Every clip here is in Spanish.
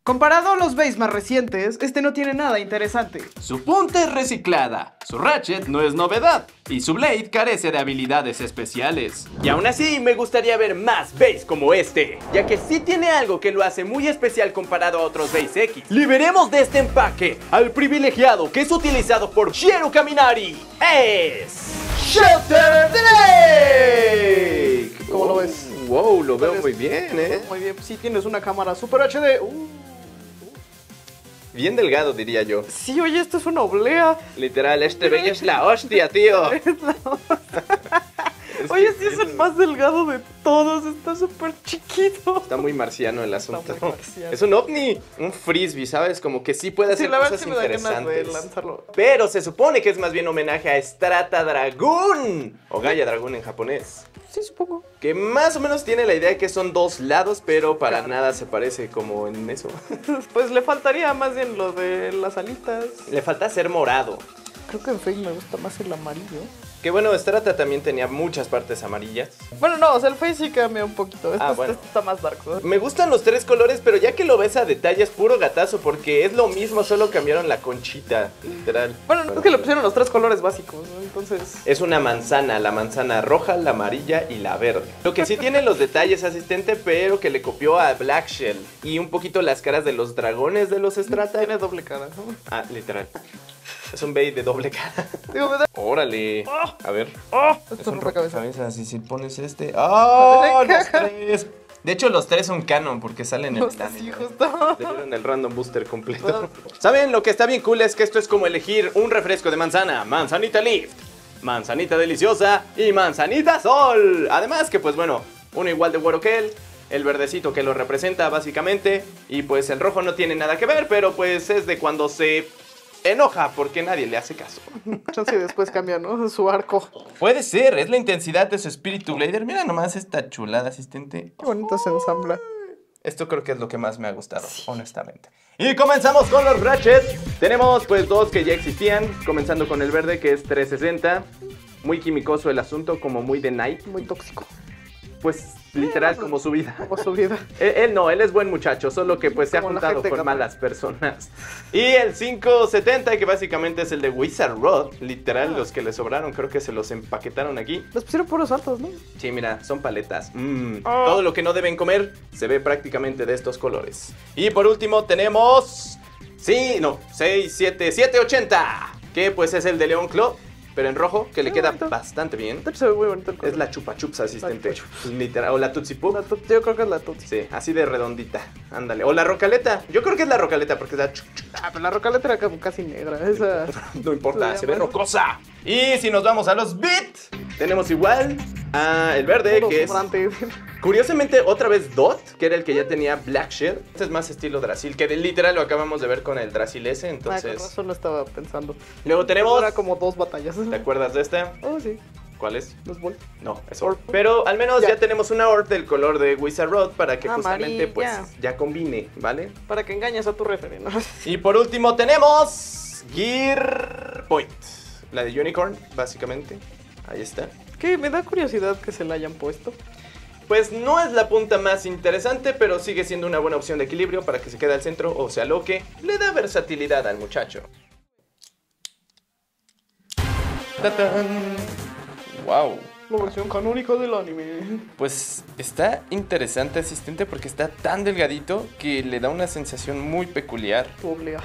Comparado a los bases más recientes, este no tiene nada interesante. Su punta es reciclada, su ratchet no es novedad y su blade carece de habilidades especiales. Y aún así me gustaría ver más base como este, ya que sí tiene algo que lo hace muy especial comparado a otros base X. Liberemos de este empaque al privilegiado que es utilizado por Shiero Kaminari. Es Shelter Drake. ¿Cómo lo ves? Wow, lo veo muy bien, Muy bien, sí tienes una cámara Super HD. Bien delgado, diría yo. Sí, oye, esto es una oblea. Literal, este bello es la hostia, tío. Oye, sí es el más delgado de todos, está súper chiquito. Está muy marciano el asunto. Está muy marciano. Es un ovni, un frisbee, ¿sabes? Como que sí puede hacer la verdad cosas sí me da ganas de interesantes. lanzarlo. Pero se supone que es más bien homenaje a Strata Dragoon, o Gaia Dragoon en japonés. Sí, supongo. Que más o menos tiene la idea de que son dos lados, pero para nada se parece como en eso. Pues le faltaría más bien lo de las alitas. Le falta ser morado. Creo que en Fake me gusta más el amarillo. Que bueno, Strata también tenía muchas partes amarillas. Bueno, no, o sea, el Face sí cambia un poquito. Bueno. Este está más dark, ¿no? Me gustan los tres colores, pero ya que lo ves a detalle es puro gatazo, porque es lo mismo, solo cambiaron la conchita, literal. Bueno, es que le pusieron los tres colores básicos, ¿no? Entonces... Es una manzana, la manzana roja, la amarilla y la verde. Lo que sí tiene los detalles, asistente, pero que le copió a Black Shell. Y un poquito las caras de los dragones de los Strata. Tiene doble cara, ¿no? Ah, literal. Es un bait de doble cara. Digo, me da... Órale. A ver. Esto es rompecabezas. Cabezas. Y si pones este. ¡Ah! Los tres. De hecho, los tres son canon porque salen en el anime. Sí, justo. Le dieron el random booster completo. ¿Saben? Lo que está bien cool es que esto es como elegir un refresco de manzana. Manzanita Lift, manzanita deliciosa y manzanita sol. Además que pues bueno, uno igual de güero que él. El verdecito que lo representa básicamente. Y pues el rojo no tiene nada que ver, pero pues es de cuando se enoja porque nadie le hace caso. Chance después cambia, ¿no? Su arco. Puede ser, es la intensidad de su espíritu Blader. Mira nomás esta chulada, asistente. Qué bonito se ensambla. Esto creo que es lo que más me ha gustado, honestamente. Y comenzamos con los Ratchets. Tenemos pues dos que ya existían, comenzando con el verde que es 360. Muy quimicoso el asunto, como muy de Night. Muy tóxico. Pues literal como su vida. Como su vida. Él no, él es buen muchacho, solo que pues se ha Como la juntado gente con capaz. malas personas. Y el 570, que básicamente es el de Wizard Rod, literal, los que le sobraron, creo que se los empaquetaron aquí. Les pusieron puros altos, ¿no? Sí, mira, son paletas. Todo lo que no deben comer se ve prácticamente de estos colores. Y por último tenemos... 780, que pues es el de León Claw, pero en rojo, que le queda bonito. bastante bien. Se ve muy bonito el color. Es la chupa chups asistente. La chupa Literal, o la Tootsie Pop. Yo creo que es la Tutsi. Sí, así de redondita. Ándale. O la rocaleta. Yo creo que es la rocaleta porque es la Pero la rocaleta era como casi negra. Esa... no importa, La se ve llaman. rocosa. Y si nos vamos a los Beat, tenemos igual a el verde, puro que es sobrante. curiosamente otra vez Dot, que era el que ya tenía Black Shell. Este es más estilo Drasil, que literal lo acabamos de ver con el Drasil S, Con entonces... razón lo estaba pensando. Luego tenemos... Era como dos batallas. ¿Te acuerdas de esta? Oh, sí. ¿Cuál es? Los Volt. No, es Orb. Pero al menos ya tenemos una Orb del color de Wizard Rod para que justamente Amarilla. pues ya combine, ¿vale? Para que engañes a tu referee, ¿no? Y por último tenemos Gear Point, la de Unicorn, básicamente. Ahí está. Que me da curiosidad que se la hayan puesto. Pues no es la punta más interesante, pero sigue siendo una buena opción de equilibrio para que se quede al centro, o sea, lo que le da versatilidad al muchacho. ¡Tatán! ¡Wow! La versión canónica del anime. Pues está interesante, asistente, porque está tan delgadito que le da una sensación muy peculiar. Tu oblea.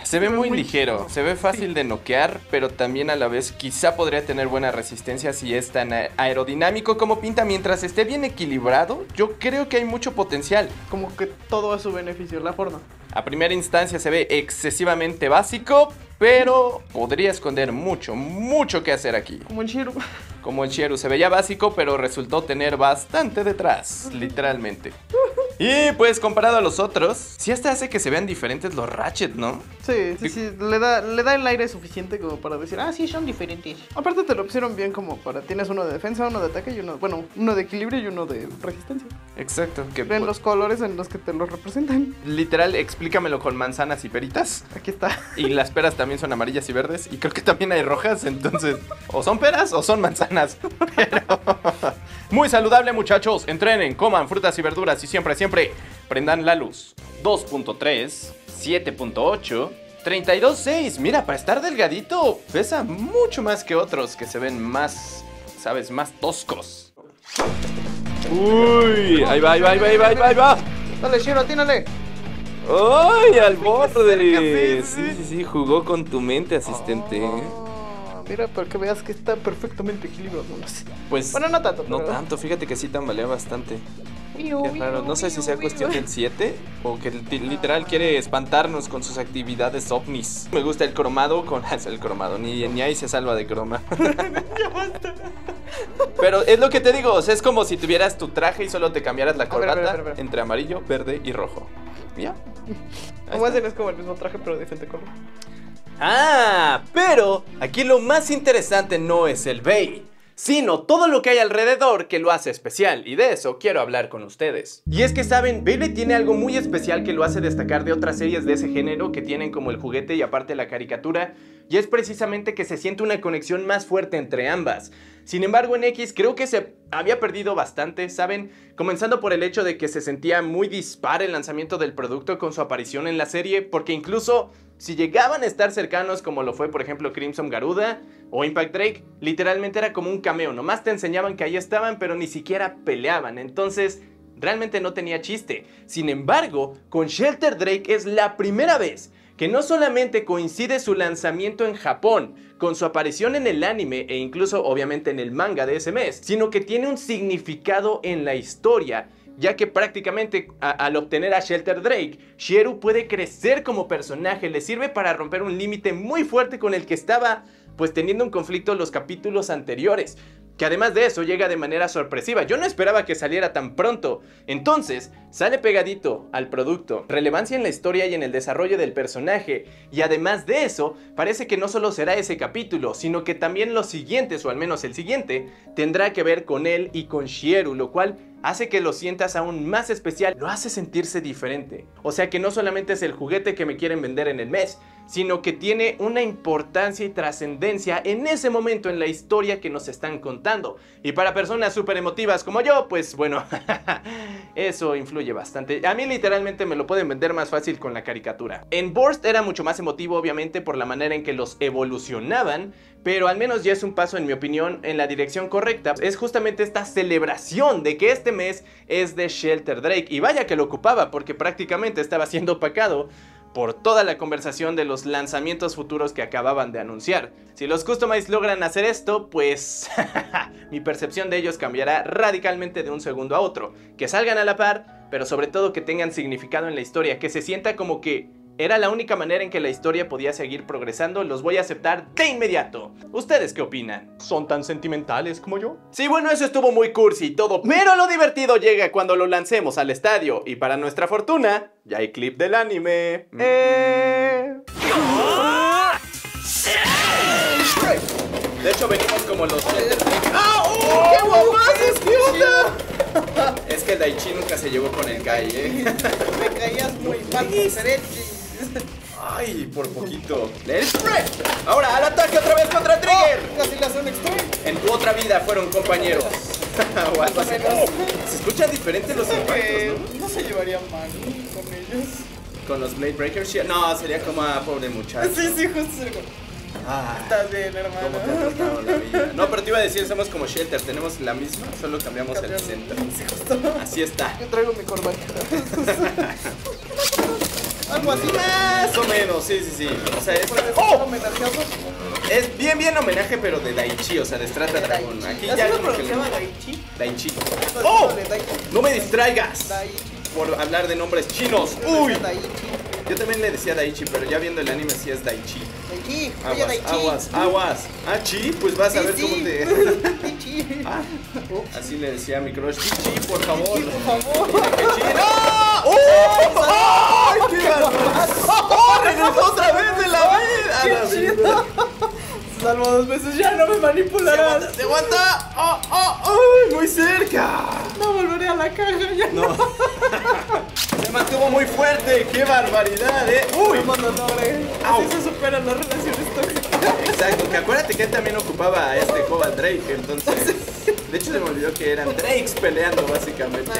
Se ve muy muy ligero, ligero. se ve fácil de noquear, pero también a la vez quizá podría tener buena resistencia si es tan aerodinámico como pinta. Mientras esté bien equilibrado, yo creo que hay mucho potencial. Como que todo a su beneficio, la forma. A primera instancia se ve excesivamente básico, pero podría esconder mucho que hacer aquí. Como el Shiro. Como el Shiero se veía básico, pero resultó tener bastante detrás, literalmente. Y pues comparado a los otros, sí hasta hace que se vean diferentes los Ratchet, ¿no? Sí. Le da el aire suficiente como para decir, ah, sí, son diferentes. Aparte te lo pusieron bien como para, tienes uno de defensa, uno de ataque y uno de equilibrio y uno de resistencia. Exacto. Que Ven los colores en los que te los representan. literal, explícamelo con manzanas y peritas. Aquí está. Y las peras también son amarillas y verdes. Y creo que también hay rojas, entonces o son peras o son manzanas. Pero muy saludable, muchachos. Entrenen, coman frutas y verduras y siempre Prendan la luz. 2.3, 7.8, 32.6. Mira, para estar delgadito, pesa mucho más que otros que se ven más, ¿sabes? Más toscos. Uy, ahí va, ahí va, ahí va, ahí va, ahí va. Dale, Shiro, atínale. ¡Ay, al borde! Sí, jugó con tu mente, asistente. Mira, para que veas que está perfectamente equilibrado. No sé. Pues, bueno, no tanto. No tanto, fíjate que sí tambalea bastante. Qué raro, no sé si sea cuestión del 7 o que literal quiere espantarnos con sus actividades ovnis. Me gusta el cromado con... el cromado, ni ahí se salva de croma. Pero es lo que te digo, o sea, es como si tuvieras tu traje y solo te cambiaras la corbata a ver. entre amarillo, verde y rojo. ¿Ya? Como hacen es como el mismo traje pero de diferente color. Ah, pero aquí lo más interesante no es el Bey, sino todo lo que hay alrededor que lo hace especial, y de eso quiero hablar con ustedes. Y es que saben, Beyblade tiene algo muy especial que lo hace destacar de otras series de ese género que tienen como el juguete y aparte la caricatura, y es precisamente que se siente una conexión más fuerte entre ambas. Sin embargo, en X creo que se había perdido bastante, ¿saben? Comenzando por el hecho de que se sentía muy dispar el lanzamiento del producto con su aparición en la serie, porque incluso si llegaban a estar cercanos como lo fue por ejemplo Crimson Garuda o Impact Drake, literalmente era como un cameo, nomás te enseñaban que ahí estaban pero ni siquiera peleaban, entonces realmente no tenía chiste. Sin embargo, con Shelter Drake es la primera vez que no solamente coincide su lanzamiento en Japón con su aparición en el anime e incluso obviamente en el manga de ese mes, sino que tiene un significado en la historia, ya que prácticamente al obtener a Shelter Drake, Shieru puede crecer como personaje, le sirve para romper un límite muy fuerte con el que estaba pues teniendo un conflicto en los capítulos anteriores, que además de eso llega de manera sorpresiva. Yo no esperaba que saliera tan pronto. Entonces, sale pegadito al producto, relevancia en la historia y en el desarrollo del personaje, y además de eso, parece que no solo será ese capítulo, sino que también los siguientes, o al menos el siguiente, tendrá que ver con él y con Shieru, lo cual hace que lo sientas aún más especial, lo hace sentirse diferente. O sea que no solamente es el juguete que me quieren vender en el mes, sino que tiene una importancia y trascendencia en ese momento en la historia que nos están contando. Y para personas súper emotivas como yo, pues bueno, eso influye bastante. A mí literalmente me lo pueden vender más fácil con la caricatura. En Burst era mucho más emotivo, obviamente, por la manera en que los evolucionaban, pero al menos ya es un paso, en mi opinión, en la dirección correcta. Es justamente esta celebración de que este mes es de Shelter Drake. Y vaya que lo ocupaba, porque prácticamente estaba siendo opacado por toda la conversación de los lanzamientos futuros que acababan de anunciar. Si los Customize logran hacer esto, pues mi percepción de ellos cambiará radicalmente de un segundo a otro. Que salgan a la par, pero sobre todo que tengan significado en la historia, que se sienta como que era la única manera en que la historia podía seguir progresando. Los voy a aceptar de inmediato. ¿Ustedes qué opinan? ¿Son tan sentimentales como yo? Sí, bueno, eso estuvo muy cursi y todo, pero lo divertido llega cuando lo lancemos al estadio. Y para nuestra fortuna, ya hay clip del anime. De hecho, venimos como los... ¡Ah! ¡Oh! ¡Qué guapazos! ¡Qué onda! Es que el Daichi nunca se llevó con el Kai, Me caías muy mal, Cerechi. Ay, por poquito. ¡Let's spread! Ahora, al ataque otra vez contra Trigger. Casi le hace un extreme. En tu otra vida fueron compañeros. O algo así. Se escuchan diferentes los impactos, ¿no? No se llevarían mal con ellos. Con los Blade Breakers. No, sería como a pobre muchacho. Sí, justo. Estás bien, hermano. ¿Cómo te ha tratado la vida? No, pero te iba a decir, somos como Shelter, tenemos la misma, solo cambiamos el centro. Sí, justo. Así está. Yo traigo mi corbata. Algo así. Más o menos, sí. O sea, es bien homenaje, pero de Daichi, o sea, de Strata Dragon. Aquí ya como que se llama Daichi. Daichi. ¡Oh! No me distraigas por hablar de nombres chinos. ¡Uy! Yo también le decía Daichi, pero ya viendo el anime sí es Daichi. Daichi, aguas. Ah, chi, pues vas a ver cómo te... Daichi. Así le decía a mi crush. Chichi, por favor. Por favor. ¡No! ¡Oh! ¡Ay, qué ¡oh! ¡Regresó otra vez de la vida! Salvo 2 veces, ya no me manipularás. ¡Se aguanta! ¡Oh! ¡Ay, muy cerca! No volveré a la caja ya. No. Se mantuvo muy fuerte. ¡Qué barbaridad, ¡Uy! Así se superan las relaciones tóxicas. Exacto, que acuérdate que él también ocupaba a este Cobalt Drake, entonces... De hecho se me olvidó que eran Drakes peleando básicamente.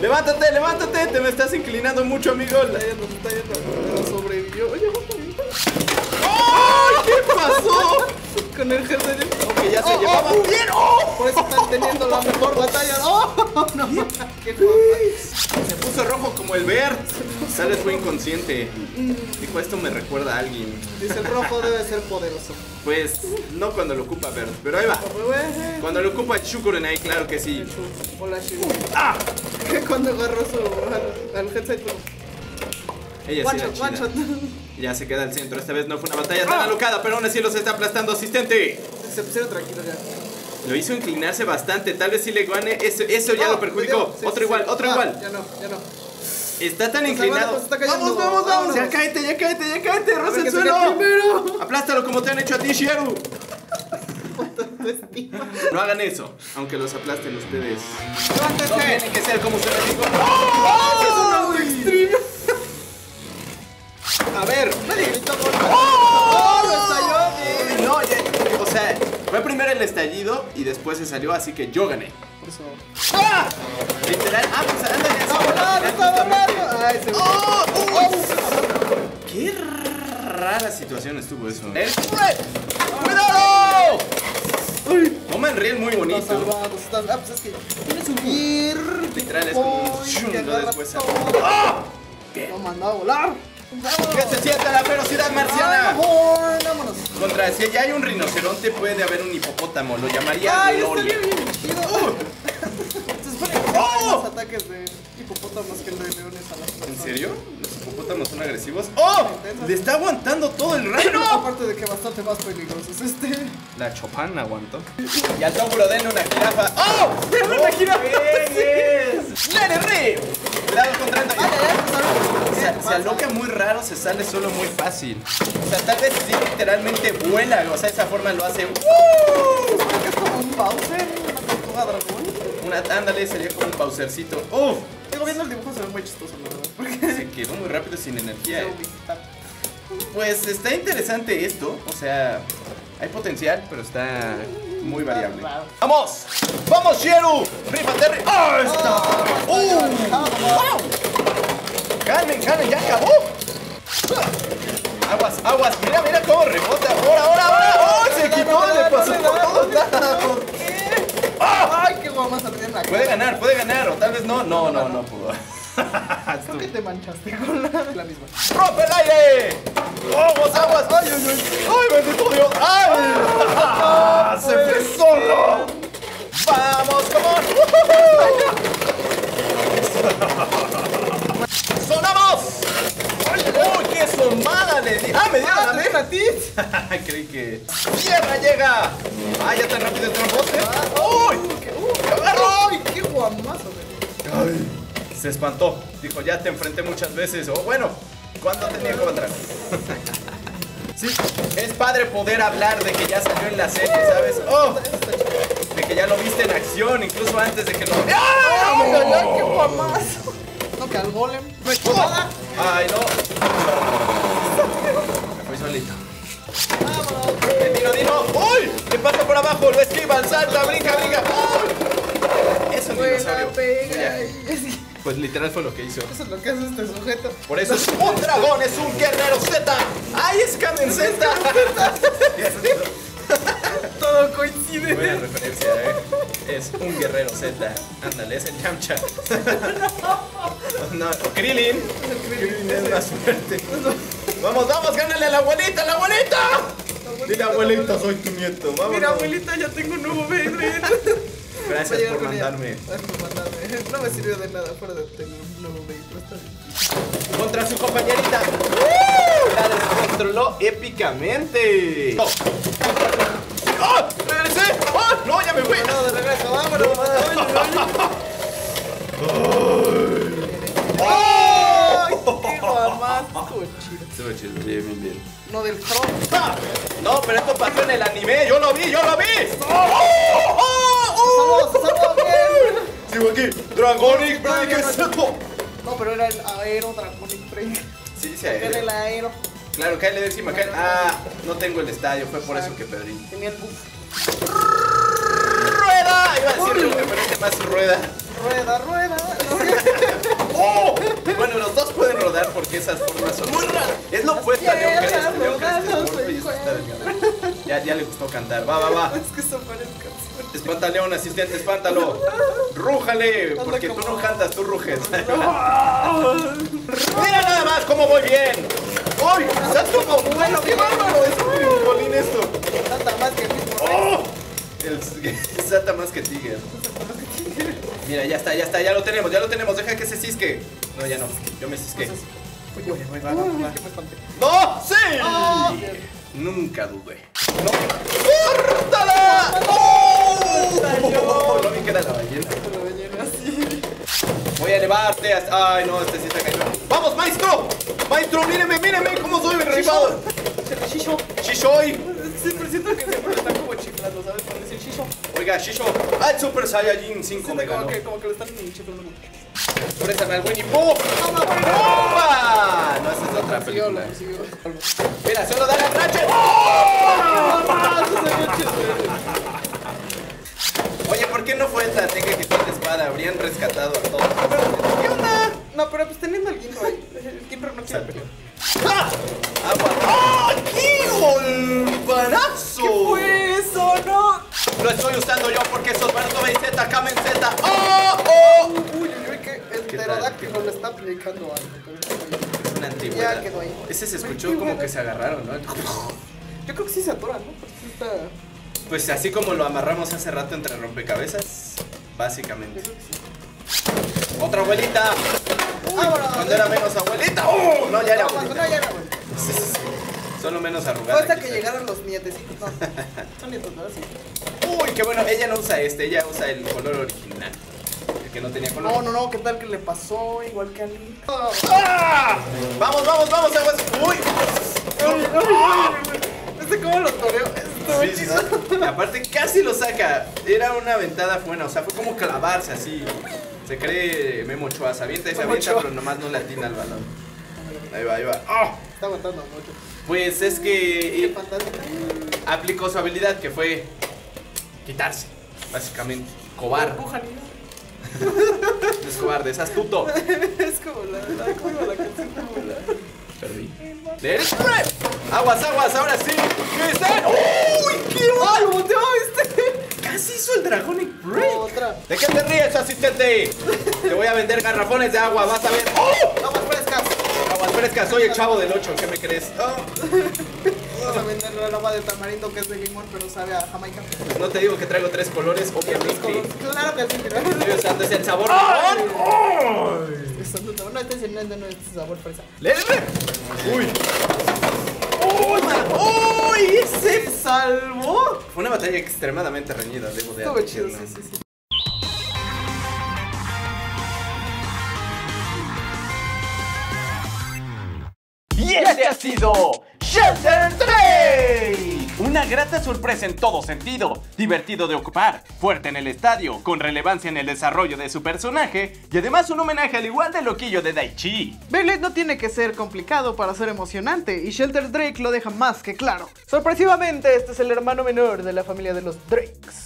Levántate, levántate, te me estás inclinando mucho, amigo. Está yendo, pero sobrevivió. Oye, ¡ay! ¿Qué pasó? Con el jefe de... Ok, ya se llevaba bien. Por eso están teniendo la mejor batalla. No, qué se puso rojo como el Bert. Tal vez fue inconsciente. Dijo, esto me recuerda a alguien. Dice, el rojo debe ser poderoso. Pues, no cuando lo ocupa Bert, pero ahí va. Cuando lo ocupa Shukurenai, claro que sí. Hola, Shiru. Cuando agarró al headset. Ella sí era chida. Ya se queda al centro. Esta vez no fue una batalla tan alocada, pero aún así los está aplastando, asistente. Se pusieron tranquilos ya. Lo hizo inclinarse bastante. Tal vez si le gane. Eso ya lo perjudicó. Sí, otro igual. Ya no. Está tan inclinado. Vamos. Ya cáete, roza el suelo. Aplástalo como te han hecho a ti, Shieru. No hagan eso, aunque los aplasten ustedes. No tienen que ser como su enemigo. Es un auto extreme. A ver. Nadie gritó gol. ¡Oh! No, o sea, fue primero el estallido y después se salió, así que yo gané. Por eso. ¡Ah! Literal, pues anda ya. Está volando. Ay, se Qué rara situación estuvo eso. ¡Cuidado! Toma en riel muy bonito. Pues es que tiene subir. Literal, es como un lo después. Lo mandó a volar. Que se sienta la ferocidad marciana. Vámonos. Contra si ya hay un rinoceronte, puede haber un hipopótamo. Lo llamaría Gloria. Se supone que hay más ataques de hipopótamos que el de leones a las personas. ¿En serio? ¿Los hipopótamos son agresivos? ¡Oh! Le está aguantando todo el reino. Aparte de que bastante más peligroso es este. La Chopin aguantó. Y al Toguro denle una jirafa. ¡Oh! ¡Denle una jirafa! ¡Let it rip! Cuidado contra el... Se aloca muy raro, se sale solo muy fácil. O sea, tal vez sí literalmente vuela. O sea, esa forma lo hace. Es como un Bowser, una tortuga dragón. Ándale, sería como un Bowsercito. ¡Uf! Digo, viendo el dibujo se ve muy chistoso, la verdad. Porque se quedó muy rápido sin energía. se Pues está interesante esto. O sea, hay potencial, pero está muy variable. ¡Vamos! ¡Vamos, Shieru! ¡Rífate! ¡Ah! ¡Está! ¡Wow! ¡Calmen, ya acabó! Aguas, mira cómo rebota. ¡Ahora! ¡Oh! Se quitó, le pasó por todos lados. ¡Ay, qué guamaza tenía en la cara! Puede ganar, o tal vez no pudo. Creo que te manchaste con la misma. ¡Rompe el aire! ¡Aguas! ¡Ay, bendito Dios! ¡Ay! ¡Se fue solo! ¡Vamos, ¡sonamos! ¡Uy, qué sonada le di! ¡Ah, me dieron ven a ti! Creí que... ¡Tierra llega! Ya tan rápido el trampote. ¡Uy! ¡Ay, qué guamazo! Ay, se espantó. Dijo, ya te enfrenté muchas veces. O bueno, ¿cuándo tenía que entrar? Sí, es padre poder hablar de que ya salió en la serie, ¿sabes? De que ya lo viste en acción, incluso antes de que lo... ¡Ay, qué guamazo! No, que al golem. ¡Ay, no! Me fui solito. ¡Dino! ¡Uy! ¿Qué pasa por abajo? Lo esquiva, salta, brinca. ¡Uy! Es un dinosaurio. Pues literal fue lo que hizo. Eso es lo que hace este sujeto. Por eso es un dragón, es un guerrero Z. ¡Ay, es Kamen Z! Todo coincide. Buena referencia, Es un guerrero Z. Ándale, es el Yamcha. No, Krillin. Krillin es más fuerte. Vamos, gánale a la abuelita, Dile, abuelita, soy tu nieto. Vamos. Mira, abuelita, ya tengo un nuevo bebé. Gracias por mandarme. No me sirvió de nada fuera de tener un nuevo vehículo. Contra su compañerita. La descontroló épicamente. ¡Regresé! ¡No, ya me fui! No, de regreso, vámonos. ¡Qué guamazo! Estuvo chido, bien. No del front. No, pero esto pasó en el anime. ¡Yo lo vi! ¡Salvo bien! Sigo aquí. Dragonic Break es esto. No, pero era el Aero Dragonic Break. Sí, dice Era aéreo. el Aero. Claro, cáele de encima, cáele. Ah, no tengo el estadio, fue por eso que perdí. Tenía el buff. ¡Rueda! Iba a decir me parece más rueda. Rueda, rueda. ¡Oh! Bueno, los dos pueden rodar porque esas formas son muy raras. Es lo opuesto a León Cres. León Cres es gordo y está delgado. Ya le gustó cantar. Va. Es que son varias canciones. Espanta León, asistente, espántalo. Rújale, porque tú no cantas, tú ruges. Mira nada más cómo voy bien. ¡Uy! ¡Estás como bueno! ¡Qué bárbaro! Es un brincolín esto. Tanta más que el mismo. ¡Oh! El salta más que Tiger. Mira, ya está, ya lo tenemos. Deja que se cisque. No, ya no. Yo me cisqué. Va. ¡No! ¡Sí! Oh. Nunca dudé. ¡No! ¡Córtala! ¡Oh! No vi que era la ballena. Voy a elevarte hasta... Ay, no, este sí está cañón. ¡Vamos, maestro! Maestro, míreme cómo soy derribado. Shisho. Shishoy. Siempre siento que siempre le están como chiflando, ¿sabes? Por decir Shisho. Oiga, Shisho. Ah, el Super Saiyajin 5 me ganó. Como que le están chiflando. Présame al Winnie Pooh. ¡Opa! No, esa es otra película. Mira, solo dale al Ratchet. Oye, ¿por qué no fue tan tenga que con la espada? Habrían rescatado a todos. ¿Qué onda? No, pero pues teniendo el Ginro ahí. El Ginro no quiere pelear. ¡Ah! ¡Agua! ¡Ah! ¡Qué golpanazo! ¿Qué fue eso? No. Lo estoy usando yo porque esos Naruto Z, Kamen Z. ¡Oh! Uy, que el ¿Qué pterodáctilo le está aplicando algo. Es una antigüedad. Ya quedó ahí. Ese se escuchó como que se agarraron, ¿no? Yo creo que sí se atoran, ¿no? Porque sí está... Pues así como lo amarramos hace rato entre rompecabezas, básicamente. ¡Otra abuelita! Cuando era menos abuelita. ¡Oh! No, ya era abuelita. No, ya era abuelita. Sí. Solo menos Fue arrugada. hasta que llegaron los nietecitos. No, son nietos, ¿no? Sí. Uy, qué bueno. Ella no usa ella usa el color original. El que no tenía color. No, ¿qué tal que le pasó? Igual que a mí. ¡Ah! ¡Vamos, aguas! ¡Uy! ¿Viste cómo lo toreó? Sí. Aparte casi lo saca. Era una ventada buena, o sea, fue como clavarse así. Se cree Memo Ochoa, se avienta, pero nomás no le atina al balón. Ahí va. ¡Oh! Está aguantando mucho. Pues es Qué que fantástico. aplicó su habilidad que fue quitarse, básicamente. Cobarde. No es cobarde, es astuto. Es como ¿cómo iba la canción? Perdí. ¡Eres prep! ¡Aguas! ¡Ahora sí! ¿Qué están? ¡Uy! ¡Qué ¡Ah, lo volteó, viste! Casi hizo el Dragonic Break. Otra. ¿De qué te ríes, asistente? Te voy a vender garrafones de agua, vas a ver. ¡Oh! Aguas frescas. Aguas frescas, soy el chavo del 8, ¿qué me crees? Oh. Vamos a venderle el agua de tamarindo que es de limón, pero sabe a Jamaica. Pues no te digo que traigo 3 colores, obviamente. Claro que sí, mira. Estoy usando ese sabor limón. No, este es no sabor fresa. ¡Léeme! ¡Uy! ¡Uy! ¡Se salvó! Fue una batalla extremadamente reñida, debo de Estuvo chido, admitirlo. sí. Y este ha sido Shelter 3. Una grata sorpresa en todo sentido, divertido de ocupar, fuerte en el estadio, con relevancia en el desarrollo de su personaje y además un homenaje al igual de loquillo de Daichi. Beyblade no tiene que ser complicado para ser emocionante y Shelter Drake lo deja más que claro. Sorpresivamente, este es el hermano menor de la familia de los Drakes.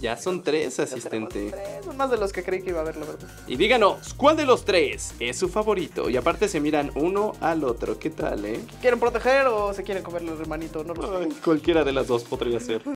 Ya son 3, asistente. Son más de los que creí que iba a haber, la verdad. Y díganos, ¿cuál de los 3 es su favorito? Y aparte se miran uno al otro, ¿qué tal, ¿Quieren proteger o se quieren comer el hermanito? No lo sé. Cualquiera de las dos podría ser.